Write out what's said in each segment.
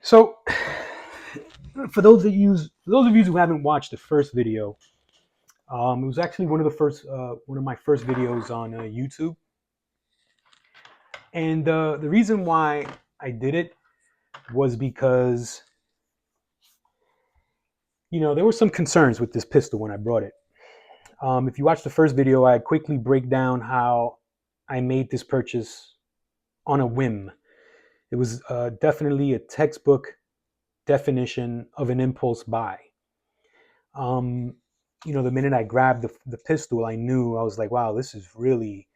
So, for those of you who haven't watched the first video, it was actually one of my first videos on YouTube, and the reason why I did it was because there were some concerns with this pistol when I brought it. If you watch the first video, I quickly break down how I made this purchase on a whim. It was definitely a textbook definition of an impulse buy. Um, the minute I grabbed the pistol, I knew I was like, wow, this really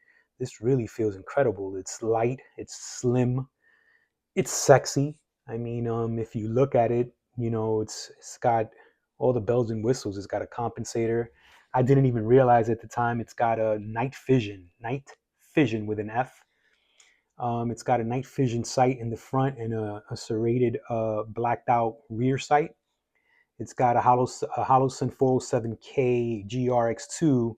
feels incredible. It's light, it's slim, it's sexy. I mean, if you look at it, it's got all the bells and whistles. It's got a compensator. I didn't even realize at the time it's got a night fission with an F. It's got a night vision sight in the front and a serrated, blacked out rear sight. It's got a Holosun 407K GRX2.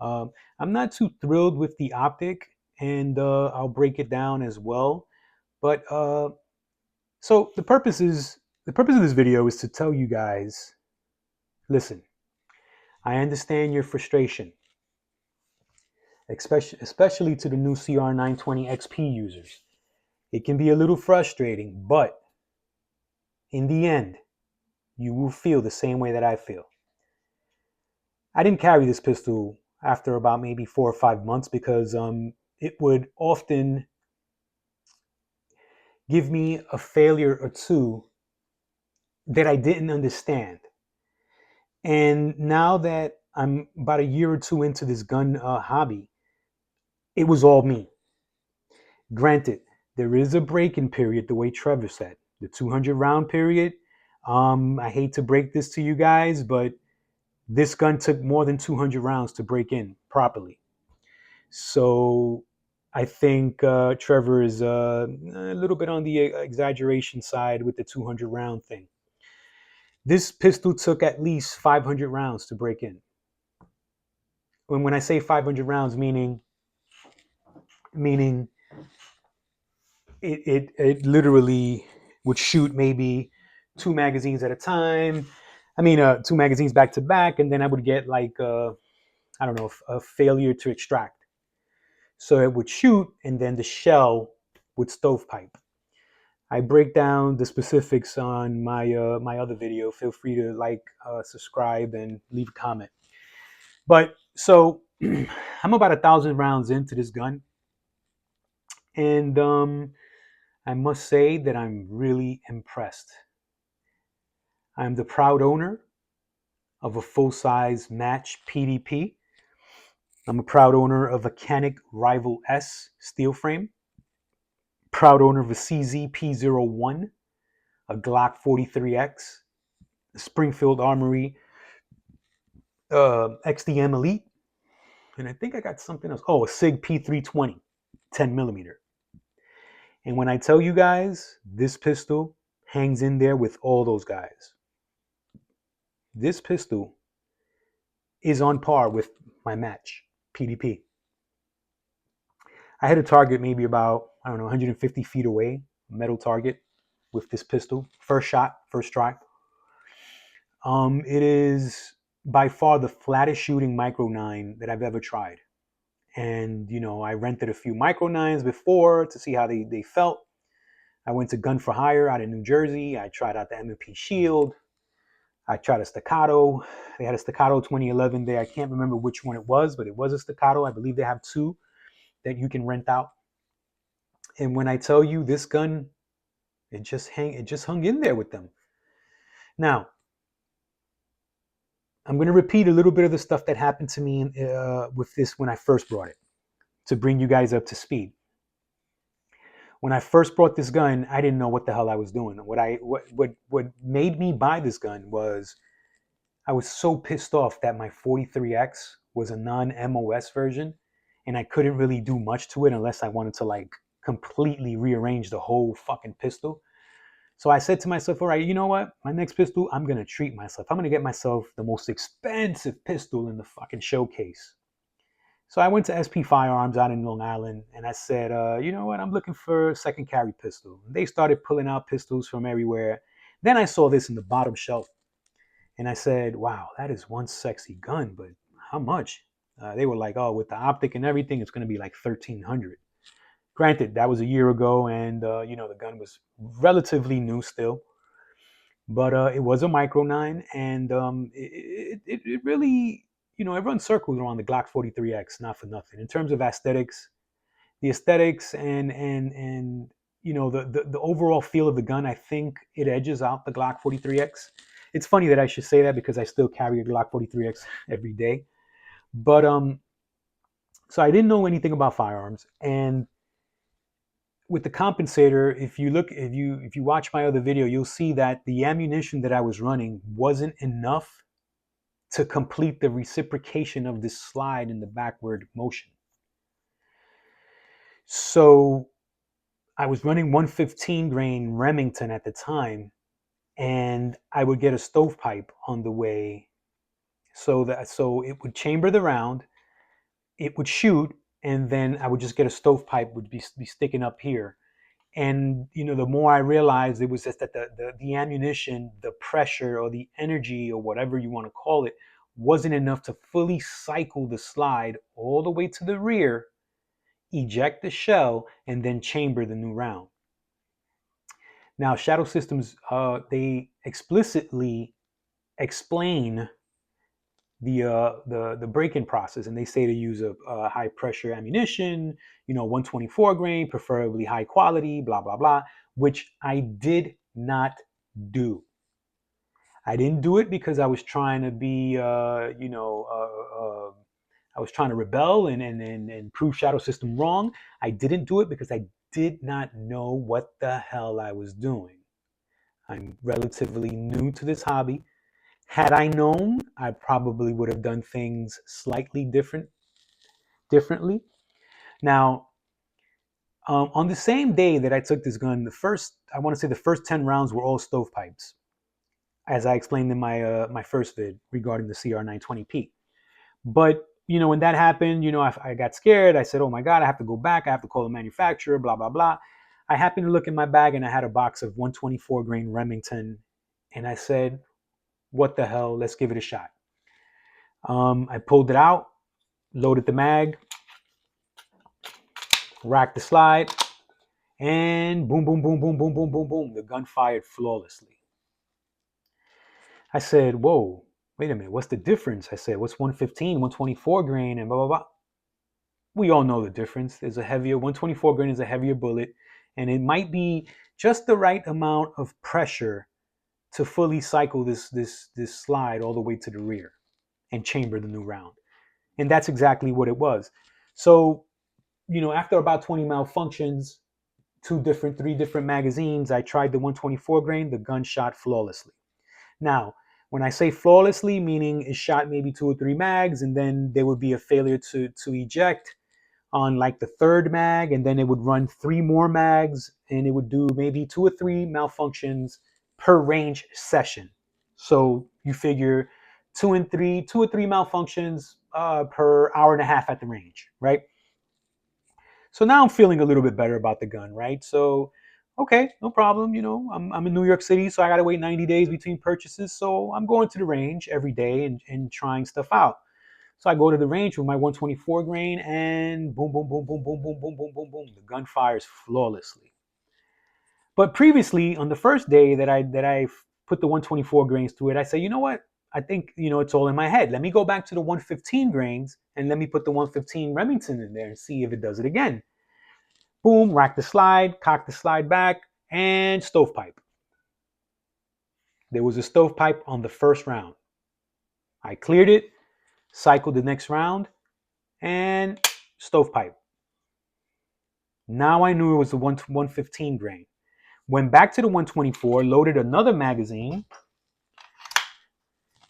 I'm not too thrilled with the optic, and I'll break it down as well. But so the purpose of this video is to tell you guys, listen, I understand your frustration, especially to the new CR920XP users. It can be a little frustrating, but in the end, you will feel the same way that I feel. I didn't carry this pistol after about maybe 4 or 5 months because it would often give me a failure or two that I didn't understand. And now that I'm about a year or two into this gun hobby, it was all me. Granted, there is a break-in period, the way Trevor said, the 200 round period. I hate to break this to you guys, but this gun took more than 200 rounds to break in properly. So I think Trevor is a little bit on the exaggeration side with the 200 round thing. This pistol took at least 500 rounds to break in. When I say 500 rounds, meaning it literally would shoot maybe two magazines at a time. I mean, two magazines back to back, and then I would get like I don't know, a failure to extract. So it would shoot, and then the shell would stovepipe. I break down the specifics on my other video. Feel free to like, subscribe, and leave a comment. But so I'm about 1,000 rounds into this gun, and I must say that I'm really impressed. I'm the proud owner of a full-size match PDP. I'm a proud owner of a Canik Rival S steel frame. Proud owner of a CZ P01, a Glock 43X, a Springfield Armory XDM Elite, and I think I got something else. Oh, a SIG P320, 10 millimeter. And when I tell you guys, this pistol hangs in there with all those guys. This pistol is on par with my match PDP. I had a target maybe about, I don't know, 150 feet away, metal target with this pistol. First shot, first try. It is by far the flattest shooting micro 9 that I've ever tried. And, I rented a few micro 9s before to see how they felt. I went to Gun for Hire out in New Jersey. I tried out the M&P Shield. I tried a Staccato. They had a Staccato 2011 there. I can't remember which one it was, but it was a Staccato. I believe they have two that you can rent out. And when I tell you this gun, it just hung in there with them. Now, I'm going to repeat a little bit of the stuff that happened to me with this when I first brought it to bring you guys up to speed. When I first brought this gun, I didn't know what the hell I was doing. What made me buy this gun was I was so pissed off that my 43X was a non-MOS version, and I couldn't really do much to it unless I wanted to like completely rearrange the whole fucking pistol. So I said to myself, all right, you know what? My next pistol, I'm going to treat myself. I'm going to get myself the most expensive pistol in the fucking showcase. So I went to SP Firearms out in Long Island, and I said, you know what, I'm looking for a second carry pistol. And they started pulling out pistols from everywhere. Then I saw this in the bottom shelf, and I said, wow, that is one sexy gun, but how much? They were like, oh, with the optic and everything, it's going to be like 1,300. Granted, that was a year ago, and the gun was relatively new still, but it was a micro nine, and it really, it runs circles around the Glock 43X, not for nothing. In terms of aesthetics, the aesthetics and the overall feel of the gun, I think it edges out the Glock 43X. It's funny that I should say that because I still carry a Glock 43X every day, but so I didn't know anything about firearms, and with the compensator, if you watch my other video, you'll see that the ammunition that I was running wasn't enough to complete the reciprocation of this slide in the backward motion. So I was running 115 grain Remington at the time, and I would get a stovepipe on the way, so it would chamber the round, it would shoot, and then I would just get a stovepipe would be sticking up here. And the more I realized, it was just that the ammunition, the pressure or the energy or whatever you want to call it, wasn't enough to fully cycle the slide all the way to the rear, eject the shell, and then chamber the new round. Now, Shadow Systems, they explicitly explain the break-in process, and they say to use a high pressure ammunition, 124 grain, preferably high quality, blah blah blah, which I did not do. I didn't do it because I was trying to be I was trying to rebel and prove Shadow System wrong. I didn't do it because I did not know what the hell I was doing. I'm relatively new to this hobby. Had I known, I probably would have done things slightly differently. Now, on the same day that I took this gun, I want to say the first 10 rounds were all stovepipes, as I explained in my first vid regarding the CR920P. But when that happened, I got scared. I said, "Oh my God, I have to go back. I have to call the manufacturer." Blah blah blah. I happened to look in my bag and I had a box of 124 grain Remington, and I said, "What the hell? Let's give it a shot." I pulled it out, loaded the mag, racked the slide, and boom, boom, boom, boom, boom, boom, boom, boom. The gun fired flawlessly. I said, whoa, wait a minute. What's the difference? I said, what's 115, 124 grain, and blah, blah, blah. We all know the difference. There's a heavier, 124 grain is a heavier bullet, and it might be just the right amount of pressure to fully cycle this slide all the way to the rear and chamber the new round. And that's exactly what it was. So, after about 20 malfunctions, three different magazines, I tried the 124 grain, the gun shot flawlessly. Now, when I say flawlessly, meaning it shot maybe 2 or 3 mags, and then there would be a failure to eject on like the third mag, and then it would run 3 more mags, and it would do maybe 2 or 3 malfunctions per range session. So you figure 2 or 3 malfunctions per hour and a half at the range, right? So now I'm feeling a little bit better about the gun, right? So, okay, no problem. I'm in New York City, so I got to wait 90 days between purchases. So I'm going to the range every day and trying stuff out. So I go to the range with my 124 grain, and boom, boom, boom, boom, boom, boom, boom, boom, boom, boom. The gun fires flawlessly. But previously, on the first day that I put the 124 grains through it, I said, you know what? I think it's all in my head. Let me go back to the 115 grains and let me put the 115 Remington in there and see if it does it again. Boom, rack the slide, cock the slide back, and stovepipe. There was a stovepipe on the first round. I cleared it, cycled the next round, and stovepipe. Now I knew it was the 115 grain. Went back to the 124, loaded another magazine,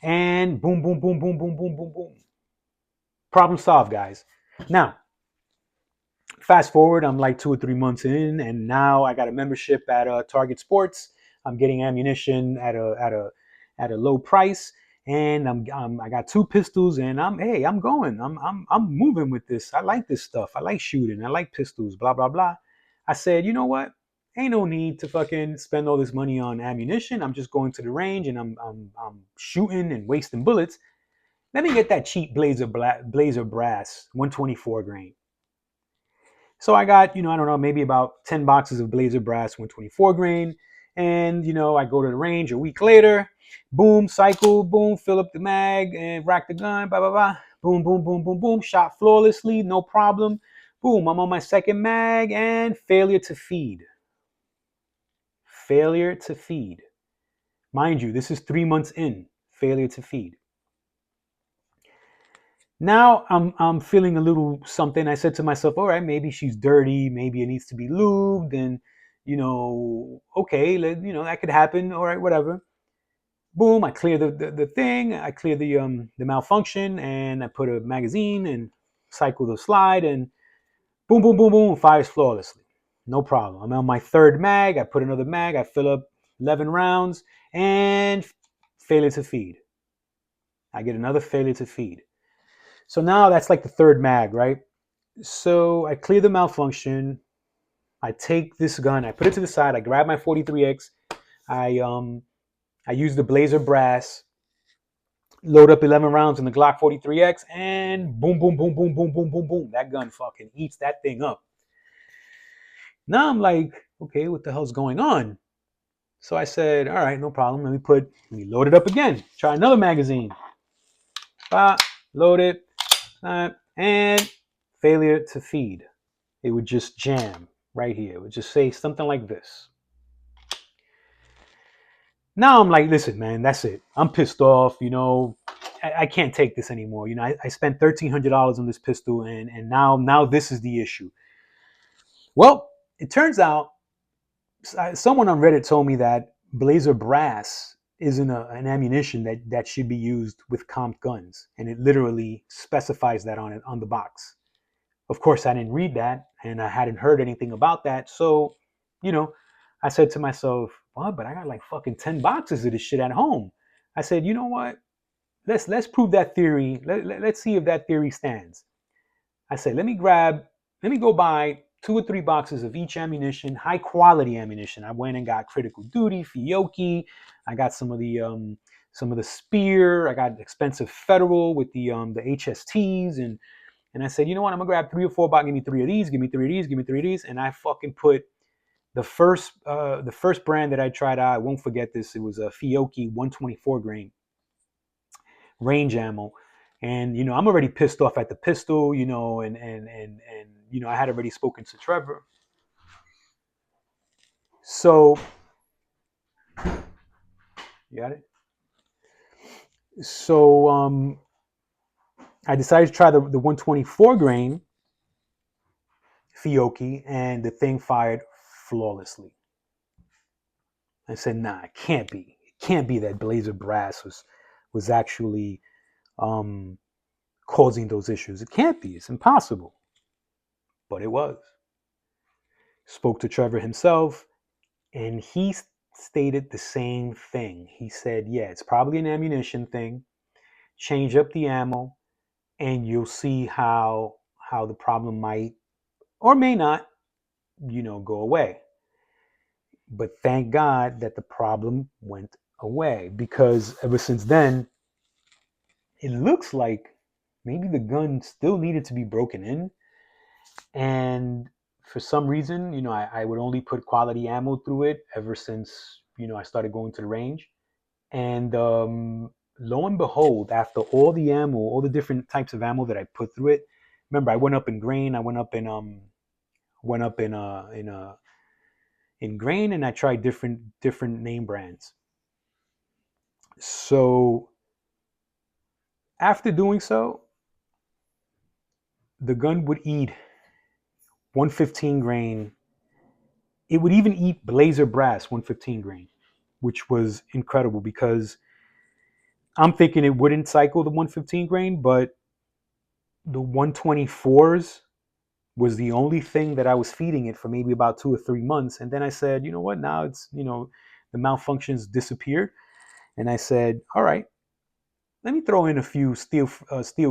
and boom, boom, boom, boom, boom, boom, boom, boom. Problem solved, guys. Now, fast forward, I'm like 2 or 3 months in, and now I got a membership at Target Sports. I'm getting ammunition at a low price, and I got 2 pistols, and I'm going. I'm moving with this. I like this stuff. I like shooting. I like pistols. Blah blah blah. I said, you know what? Ain't no need to fucking spend all this money on ammunition. I'm just going to the range and I'm shooting and wasting bullets. Let me get that cheap Blazer Brass 124 grain. So I got, I don't know, maybe about 10 boxes of Blazer Brass 124 grain. And, I go to the range a week later, boom, cycle, boom, fill up the mag and rack the gun, blah, blah, blah. Boom, boom, boom, boom, boom, shot flawlessly, no problem. Boom, I'm on my second mag and failure to feed. Failure to feed. Mind you, this is 3 months in, failure to feed. Now I'm feeling a little something. I said to myself, all right, maybe she's dirty, maybe it needs to be lubed, and okay, that could happen. All right, whatever. Boom, I clear the thing, I clear the malfunction, and I put a magazine and cycle the slide, and boom, boom, boom, boom, fires flawlessly. No problem. I'm on my third mag, I put another mag, I fill up 11 rounds, and failure to feed. I get another failure to feed. So now that's like the third mag, right? So I clear the malfunction. I take this gun, I put it to the side, I grab my 43X, I use the Blazer Brass, load up 11 rounds in the Glock 43X, and boom, boom, boom, boom, boom, boom, boom, boom. That gun fucking eats that thing up. Now I'm like, okay, what the hell's going on? So I said, all right, no problem. Let me load it up again. Try another magazine. Load it, and failure to feed. It would just jam right here. It would just say something like this. Now I'm like, listen, man, that's it. I'm pissed off. I can't take this anymore. I spent $1,300 on this pistol, and now this is the issue. Well, it turns out someone on Reddit told me that Blazer Brass isn't an ammunition that should be used with comp guns, and it literally specifies that on the box. Of course, I didn't read that, and I hadn't heard anything about that. So, I said to myself, "What? But I got like fucking 10 boxes of this shit at home." I said, "You know what? Let's prove that theory. Let's see if that theory stands." I said, "Let me go buy 2 or 3 boxes of each ammunition, high quality ammunition." I went and got Critical Duty, Fiocchi. I got some of the Spear. I got expensive Federal with the HSTs and I said, you know what? I'm gonna grab 3 or 4 boxes. Give me 3 of these. Give me 3 of these. Give me 3 of these. And I fucking put the first brand that I tried out. I won't forget this. It was a Fiocchi 124 grain range ammo, and I'm already pissed off at the pistol. And I had already spoken to Trevor. So you got it. So I decided to try the 124 grain Fiocchi, and the thing fired flawlessly. I said, nah, it can't be. It can't be that Blazer Brass was actually causing those issues. It can't be. It's impossible. But it was. Spoke to Trevor himself, and he stated the same thing. He said, yeah, it's probably an ammunition thing. Change up the ammo, and you'll see how the problem might or may not, go away. But thank God that the problem went away, because ever since then, it looks like maybe the gun still needed to be broken in. And for some reason, I would only put quality ammo through it ever since, I started going to the range. And lo and behold, after all the ammo, all the different types of ammo that I put through it, remember I went up in grain, I went up in grain, and I tried different name brands. So after doing so, the gun would eat 115 grain. It would even eat Blazer Brass 115 grain, which was incredible, because I'm thinking it wouldn't cycle the 115 grain, but the 124s was the only thing that I was feeding it for maybe about 2 or 3 months. And then I said, you know what? Now it's, the malfunctions disappeared. And I said, all right, let me throw in a few steel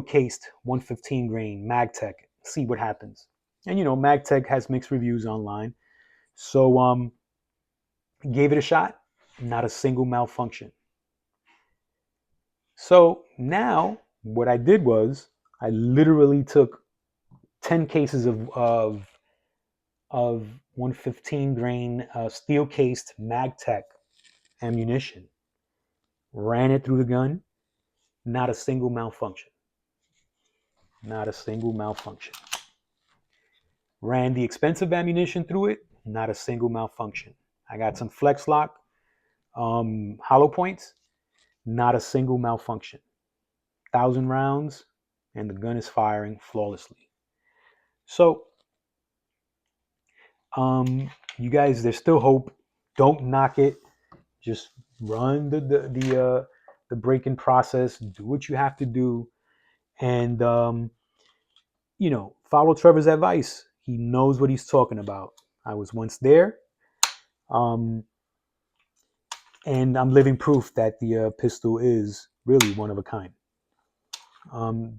cased 115 grain Magtech, see what happens. And Magtech has mixed reviews online, so gave it a shot. Not a single malfunction. So now what I did was I literally took 10 cases of 115 grain steel cased Magtech ammunition, ran it through the gun, not a single malfunction. Not a single malfunction. Ran the expensive ammunition through it, not a single malfunction. I got some flex lock hollow points, not a single malfunction. 1,000 rounds, and the gun is firing flawlessly. So, you guys, there's still hope. Don't knock it. Just run the break-in process. Do what you have to do, and follow Trevor's advice. He knows what he's talking about. I was once there, um, and I'm living proof that the pistol is really one of a kind.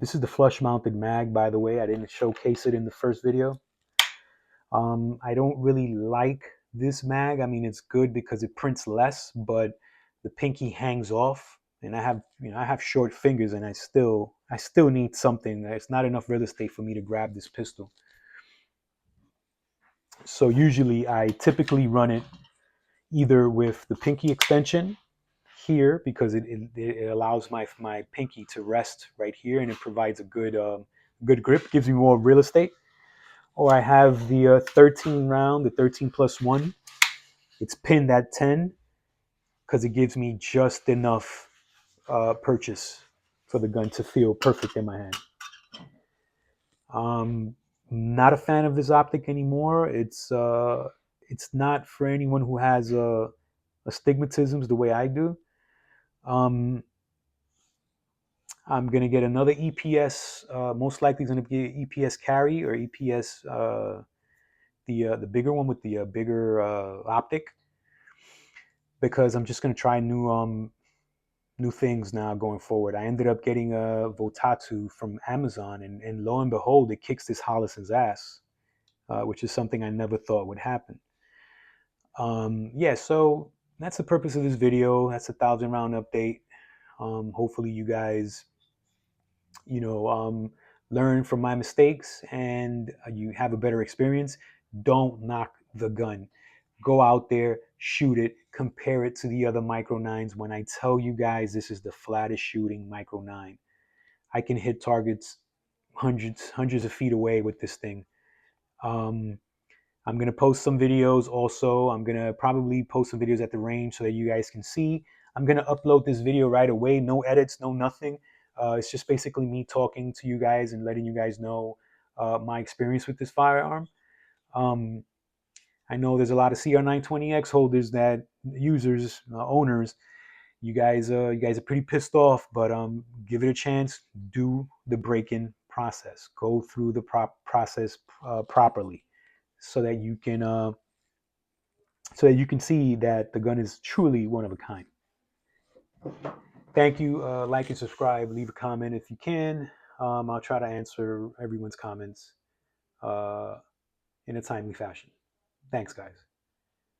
This is the flush-mounted mag, by the way. I didn't showcase it in the first video. I don't really like this mag. I mean, it's good because it prints less, but the pinky hangs off, and I have short fingers, and I still need something. There's not enough real estate for me to grab this pistol. So usually, I typically run it either with the pinky extension here because it allows my pinky to rest right here, and it provides a good grip, gives me more real estate. Or I have the 13 round, the 13 plus 1. It's pinned at 10 because it gives me just enough purchase for the gun to feel perfect in my hand. Not a fan of this optic anymore. It's not for anyone who has astigmatisms the way I do. I'm gonna get another EPS. Most likely, going to be EPS carry or EPS, the bigger one with the bigger optic, because I'm just gonna try new things now going forward. I ended up getting a Votatu from Amazon, and lo and behold, it kicks this Hollison's ass, which is something I never thought would happen. Yeah, so that's the purpose of this video. That's a 1,000 round update. Hopefully, you guys, learn from my mistakes and you have a better experience. Don't knock the gun. Go out there, shoot it, compare it to the other Micro 9s. When I tell you guys this is the flattest shooting Micro 9, I can hit targets hundreds of feet away with this thing. I'm going to post some videos also. I'm going to probably post some videos at the range so that you guys can see. I'm going to upload this video right away. No edits, no nothing. It's just basically me talking to you guys and letting you guys know my experience with this firearm. I know there's a lot of CR920X holders, that users, owners. You guys are pretty pissed off, but give it a chance. Do the break-in process. Go through the process properly, so that you can see that the gun is truly one of a kind. Thank you. Like and subscribe. Leave a comment if you can. I'll try to answer everyone's comments in a timely fashion. Thanks, guys.